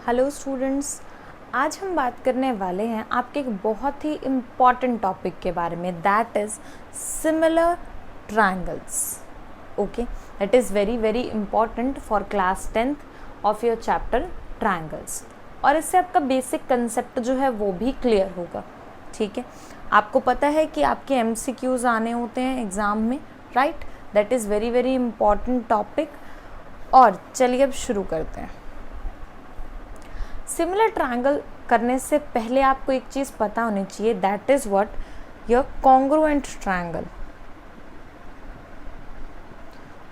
Hello students, आज हम बात करने वाले हैं आपके एक बहुत ही इम्पॉर्टेंट टॉपिक के बारे में, that is similar triangles. Okay, that is very very important for class 10th of your chapter triangles. और इससे आपका बेसिक कंसेप्ट जो है वो भी क्लियर होगा. ठीक है, आपको पता है कि आपके MCQs आने होते हैं एग्ज़ाम में, right? That is very very important topic. और चलिए अब शुरू करते हैं. सिमिलर ट्रायंगल करने से पहले आपको एक चीज़ पता होनी चाहिए, that is what your congruent triangle.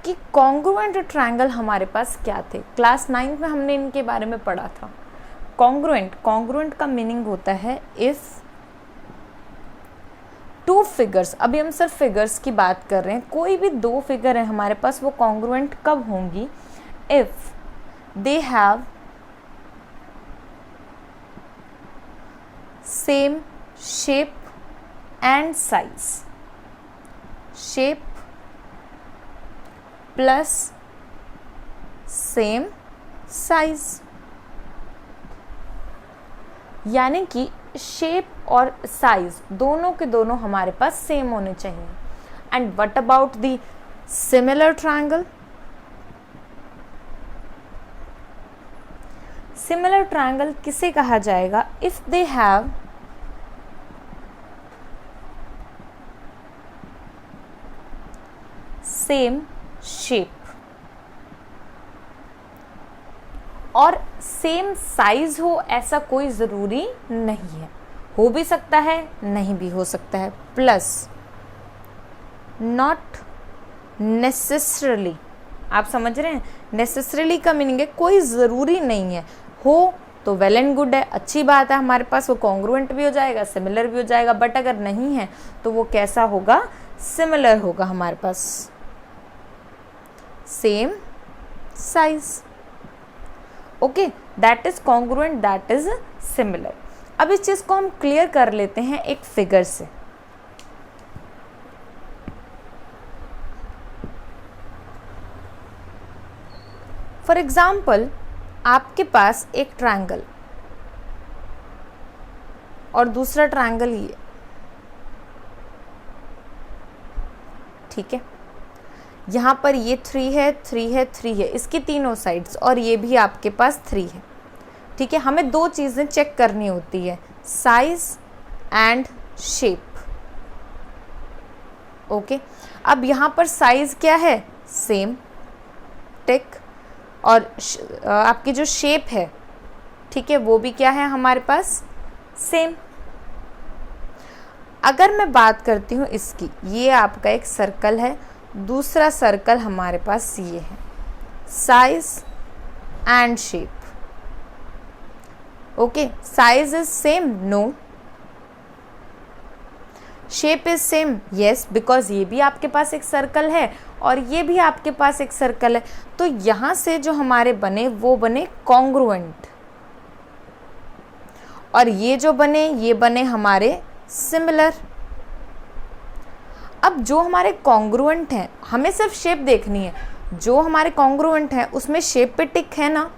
कि कॉन्ग्रुएंट ट्रायंगल हमारे पास क्या थे. क्लास 9th में हमने इनके बारे में पढ़ा था. कॉन्ग्रुएंट का मीनिंग होता है इफ़ टू फिगर्स, अभी हम सिर्फ फिगर्स की बात कर रहे हैं, कोई भी दो फिगर है हमारे पास, वो कॉन्ग्रुएंट कब होंगी? If they have same shape and size. Shape plus same size, यानी कि शेप और साइज दोनों के दोनों हमारे पास सेम होने चाहिए. And what about the similar triangle? Similar triangle किसे कहा जाएगा? If they have same shape और सेम साइज हो, ऐसा कोई ज़रूरी नहीं है. हो भी सकता है, नहीं भी हो सकता है. प्लस नॉट नेसेसरली, आप समझ रहे हैं? नेसेसरली का मीनिंग है कोई ज़रूरी नहीं है. हो तो वेल एंड गुड है, अच्छी बात है, हमारे पास वो कॉन्ग्रुएंट भी हो जाएगा, सिमिलर भी हो जाएगा. बट अगर नहीं है तो वो कैसा होगा? सिमिलर होगा हमारे पास, same size. Okay, that is congruent, that is similar. अब इस चीज़ को हम क्लियर कर लेते हैं एक फिगर से. फॉर एग्जाम्पल, आपके पास एक ट्रायंगल और दूसरा ट्रायंगल ये, ठीक है. यहाँ पर ये 3 है, 3 है, 3 है, इसकी तीनों साइड्स, और ये भी आपके पास 3 है. ठीक है, हमें दो चीज़ें चेक करनी होती है, साइज एंड शेप. ओके, अब यहाँ पर साइज क्या है? सेम, टिक. और आपकी जो शेप है, ठीक है, वो भी क्या है हमारे पास? सेम. अगर मैं बात करती हूँ इसकी, ये आपका एक सर्कल है, दूसरा सर्कल हमारे पास ये है. Size and shape. Okay, size is same? No. Shape is same? Yes, because ये भी आपके पास एक सर्कल है और ये भी आपके पास एक सर्कल है. तो यहां से जो हमारे बने वो बने कॉन्ग्रुएंट, और ये जो बने ये बने हमारे सिमिलर. अब जो हमारे कॉन्ग्रुएंट हैं, हमें सिर्फ शेप देखनी है. जो हमारे कॉन्ग्रुएंट हैं उसमें शेप पे टिक है ना,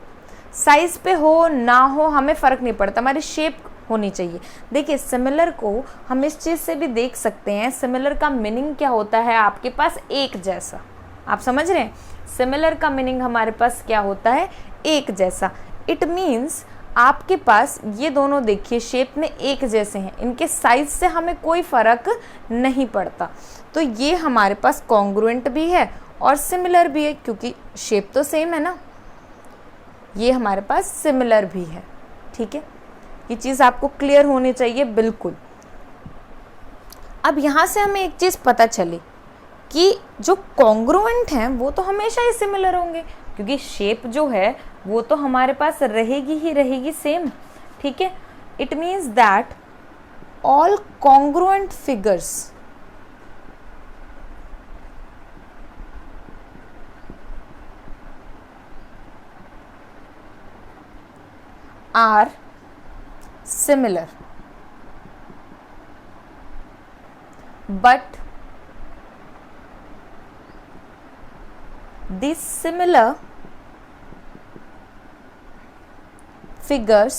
साइज पे हो ना हो हमें फ़र्क नहीं पड़ता, हमारी शेप होनी चाहिए. देखिए, सिमिलर को हम इस चीज़ से भी देख सकते हैं. सिमिलर का मीनिंग क्या होता है? आपके पास एक जैसा. आप समझ रहे हैं? सिमिलर का मीनिंग हमारे पास क्या होता है? एक जैसा. इट मीन्स आपके पास ये दोनों देखिए शेप में एक जैसे हैं, इनके साइज से हमें कोई फ़र्क नहीं पड़ता. तो ये हमारे पास कॉन्ग्रुएंट भी है और सिमिलर भी है, क्योंकि शेप तो सेम है ना. ये हमारे पास सिमिलर भी है. ठीक है, ये चीज़ आपको क्लियर होनी चाहिए बिल्कुल. अब यहाँ से हमें एक चीज़ पता चली कि जो कॉन्ग्रुएंट हैं वो तो हमेशा ही सिमिलर होंगे, क्योंकि शेप जो है वो तो हमारे पास रहेगी ही रहेगी सेम. ठीक है, it means that all congruent figures are similar, but the similar figures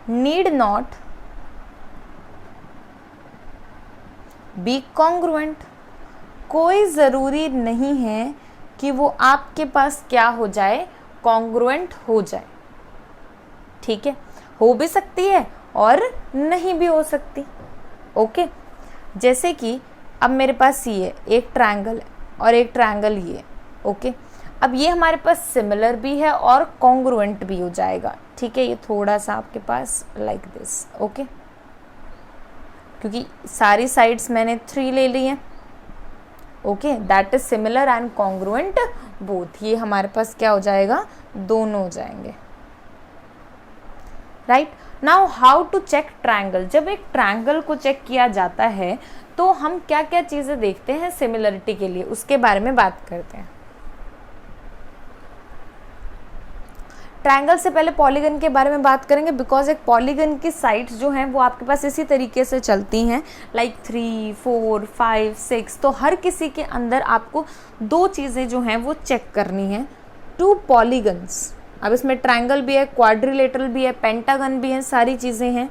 need not be congruent। कोई ज़रूरी नहीं है कि वो आपके पास क्या हो जाए, कॉन्ग्रुएंट हो जाए। ठीक है, हो भी सकती है और नहीं भी हो सकती। ओके, जैसे कि अब मेरे पास ये एक ट्रायंगल है और एक ट्रायंगल ये। ओके, अब ये हमारे पास सिमिलर भी है और कॉन्ग्रुएंट भी हो जाएगा। ठीक है, ये थोड़ा सा आपके पास लाइक दिस। ओके, क्योंकि सारी साइड्स मैंने 3 ले ली हैं। Okay, that is similar and congruent both. ये हमारे पास क्या हो जाएगा, दोनों हो जाएंगे। Right, now how to check triangle. जब एक ट्रायंगल को चेक किया जाता है तो हम क्या क्या चीज़ें देखते हैं सिमिलरिटी के लिए, उसके बारे में बात करते हैं। ट्रायंगल से पहले पॉलीगन के बारे में बात करेंगे, बिकॉज एक पॉलीगन की साइड्स जो हैं वो आपके पास इसी तरीके से चलती हैं, लाइक 3, 4, 5, 6। तो हर किसी के अंदर आपको 2 चीज़ें जो हैं वो चेक करनी है। 2 पॉलीगन्स, अब इसमें ट्रायंगल भी है, क्वाड्रिलेटरल भी है, पेंटागन भी है, सारी चीज़ें हैं।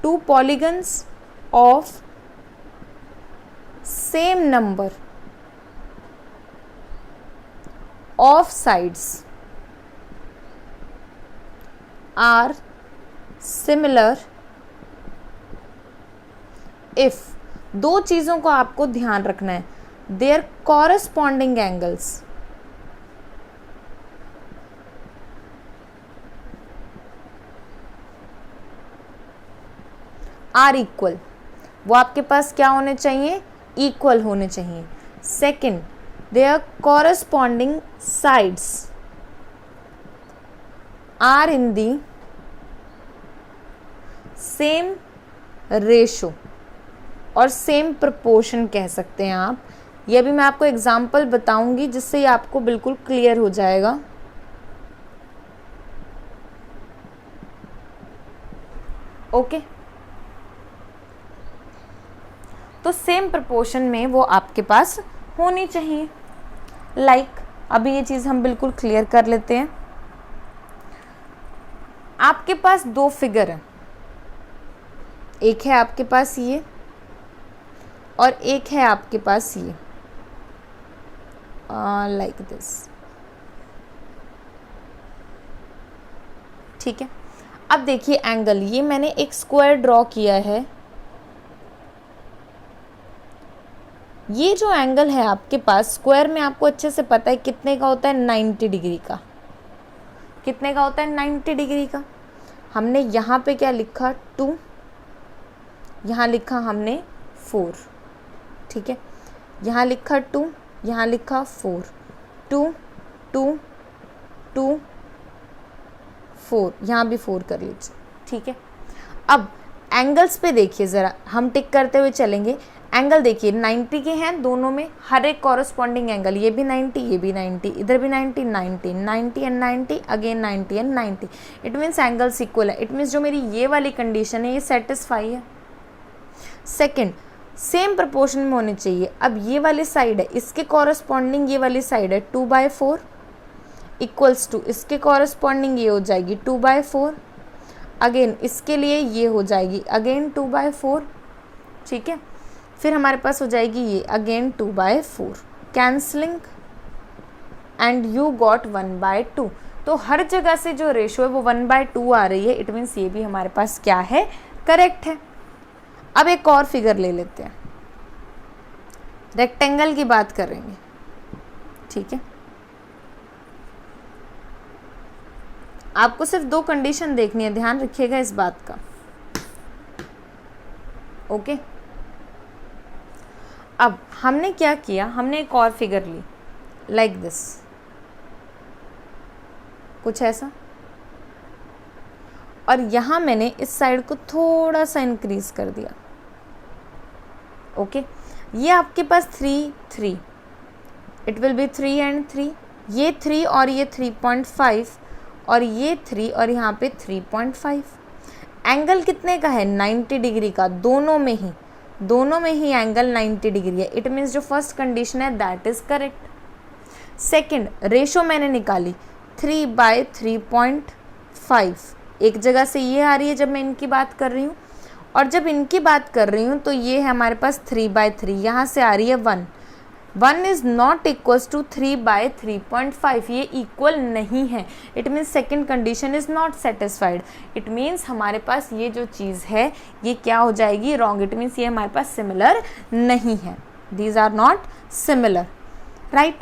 2 polygons of same number of sides are similar if. 2 चीज़ों को आपको ध्यान रखना है, their corresponding angles are equal. वो आपके पास क्या होने चाहिए, इक्वल होने चाहिए। Second, their corresponding sides are in the same ratio और सेम प्रपोर्शन कह सकते हैं आप। ये भी मैं आपको एग्जाम्पल बताऊंगी जिससे ये आपको बिल्कुल क्लियर हो जाएगा। ओके, तो सेम प्रपोर्शन में वो आपके पास होनी चाहिए। लाइक अभी ये चीज़ हम बिल्कुल क्लियर कर लेते हैं। आपके पास 2 फिगर हैं, एक है आपके पास ये और एक है आपके पास ये, लाइक दिस। ठीक है, अब देखिए एंगल, ये मैंने एक स्क्वायर ड्रॉ किया है। ये जो एंगल है आपके पास स्क्वायर में, आपको अच्छे से पता है कितने का होता है, 90 डिग्री का। कितने का होता है, 90 डिग्री का। हमने यहाँ पे क्या लिखा, 2, यहाँ लिखा हमने 4। ठीक है, यहाँ लिखा 2, यहाँ लिखा 4, 2, 2, 2, 4, यहाँ भी 4 कर लीजिए। ठीक है, अब एंगल्स पे देखिए ज़रा, हम टिक करते हुए चलेंगे। एंगल देखिए 90 के हैं दोनों में, हर एक कॉरस्पॉन्डिंग एंगल, ये भी 90, ये भी 90, इधर भी 90, 90, 90 and 90, again 90 and 90। It means angles equal है। इट मीन्स जो मेरी ये वाली कंडीशन है ये सेटिस्फाई है। सेकंड, सेम प्रपोर्शन में होनी चाहिए। अब ये वाली साइड है, इसके कॉरस्पॉन्डिंग ये वाली साइड है 2/4 इक्वल्स टू, इसके कॉरस्पॉन्डिंग ये हो जाएगी 2/4, अगेन इसके लिए ये हो जाएगी अगेन 2/4। ठीक है, फिर हमारे पास हो जाएगी ये again 2/4, cancelling and you got 1/2। तो हर जगह से जो रेशो है वो 1/2 आ रही है। इट मीन्स ये भी हमारे पास क्या है, करेक्ट है। अब एक और फिगर ले लेते हैं, रेक्टेंगल की बात करेंगे। ठीक है, आपको सिर्फ 2 कंडीशन देखनी है, ध्यान रखिएगा इस बात का। ओके, अब हमने क्या किया, हमने एक और फिगर ली लाइक दिस, कुछ ऐसा, और यहाँ मैंने इस साइड को थोड़ा सा इंक्रीज कर दिया। ओके, ये आपके पास 3, 3, इट विल बी 3 एंड 3, ये 3 और ये 3.5 और ये 3 और यहाँ पे 3.5। एंगल कितने का है, 90 डिग्री का, दोनों में ही एंगल 90 डिग्री है। इट मीन्स जो फर्स्ट कंडीशन है that is correct. Second, ratio मैंने निकाली 3/3.5 एक जगह से ये आ रही है जब मैं इनकी बात कर रही हूँ, और जब इनकी बात कर रही हूँ तो ये है हमारे पास 3/3, यहाँ से आ रही है 1 इज़ नॉट इक्वल्स टू 3/3.5, ये इक्वल नहीं है। It means second condition is not satisfied. It means हमारे पास ये जो चीज़ है ये क्या हो जाएगी, रॉन्ग। इट मीन्स ये हमारे पास सिमिलर नहीं है, these are not similar, right.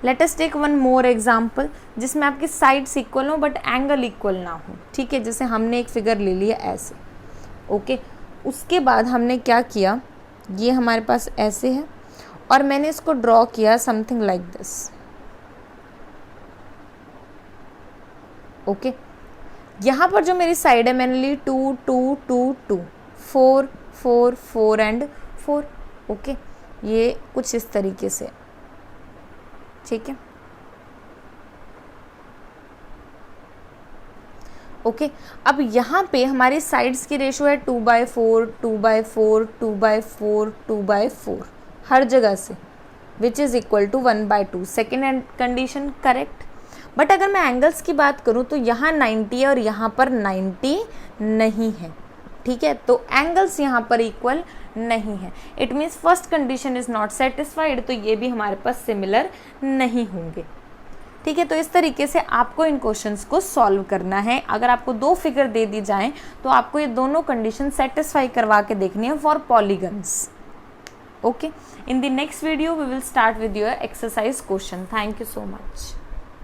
Let us take one more example जिसमें आपकी साइड्स इक्वल हो बट एंगल इक्वल ना हो, ठीक है। जैसे हमने एक फिगर ले लिया ऐसे, ओके। उसके बाद हमने क्या किया, ये हमारे पास ऐसे है और मैंने इसको ड्रॉ किया समथिंग लाइक दिस, ओके। यहाँ पर जो मेरी साइड है मैंने ली 2 2 2 2 4 4 4 एंड 4, ओके। ये कुछ इस तरीके से, ठीक है, ओके। अब यहाँ पे हमारी साइड्स की रेशो है 2/4 2/4 2/4 2/4 हर जगह से, which is equal to 1/2। Second condition correct. But अगर मैं एंगल्स की बात करूँ तो यहाँ 90 है और यहाँ पर 90 नहीं है, ठीक है। तो एंगल्स यहाँ पर इक्वल नहीं है। It means first condition is not satisfied, तो ये भी हमारे पास सिमिलर नहीं होंगे, ठीक है। तो इस तरीके से आपको इन क्वेश्चंस को सॉल्व करना है। अगर आपको 2 फिगर दे दी जाएं तो आपको ये दोनों कंडीशन सेटिस्फाई करवा के देखनी है for polygons, okay. In the next video we will start with your exercise question. Thank you so much.